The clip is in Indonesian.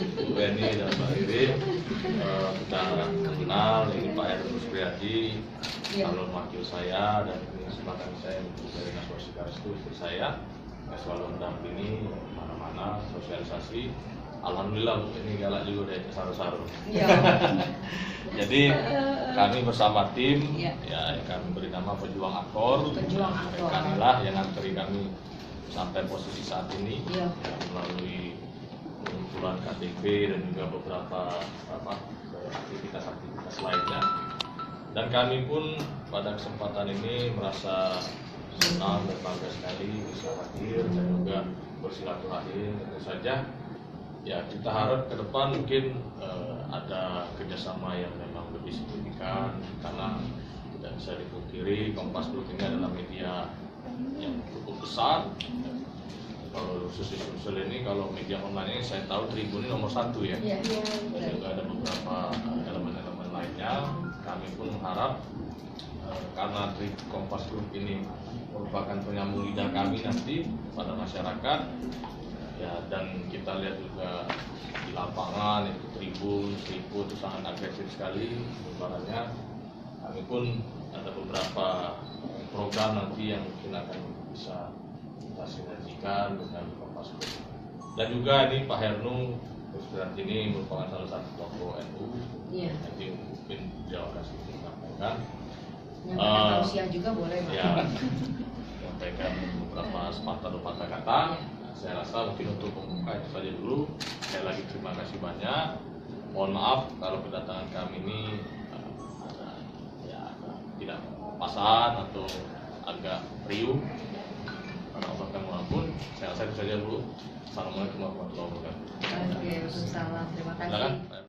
Bu Eni dan Mbak Irin. Kita kenal, ini Pak Heru Supriyadi, calon wakil saya, dan ini kesempatan saya untuk dari Naswasi Karistu istri saya yang selalu mendampingi mana-mana sosialisasi. Alhamdulillah Bu, ini galak juga dari saru-saru. Ya. Jadi kami bersama tim, ya yang kami beri nama Pejuang Akor. Pejuang Akor. Mereka inilah yang ngantri kami sampai posisi saat ini, Ya. Melalui pengumpulan KTP dan juga beberapa aktivitas lainnya. Dan kami pun pada kesempatan ini merasa senang dan bangga sekali bisa hadir dan juga bersilaturahim. Tentu saja ya kita harap ke depan mungkin ada kerjasama yang memang lebih signifikan, karena tidak bisa dipungkiri Kompas Group ini adalah media yang cukup besar. Kalau Susul ini, kalau media online ini saya tahu Tribun ini nomor 1 ya. Dan juga ada beberapa elemen-elemen lainnya. Kami pun mengharap karena Kompas Group ini merupakan penyambung lidah kami nanti pada masyarakat, ya, dan kita lihat juga di lapangan itu Tribun itu sangat agresif sekali penyebarannya. Kami pun ada beberapa program nanti yang mungkin akan bisa kita sinergikan dengan Kompas Group. Dan juga ini Pak Hernu Supriyadi ini merupakan salah satu tokoh NU. Nanti mungkin beliau akan sedikit menyampaikan. Yang usia juga boleh, Pak. Ya, menyampaikan beberapa sepatah kata. Saya rasa mungkin untuk pembuka itu saja dulu. Sekali lagi terima kasih banyak. Mohon maaf kalau kedatangan kami ini tidak pasan atau agak riuh. Karena Allah akan mengampun. Saya rasa itu saja dulu. Assalamualaikum warahmatullahi wabarakatuh. Oke, Waalaikumsalam. Terima kasih. Silakan.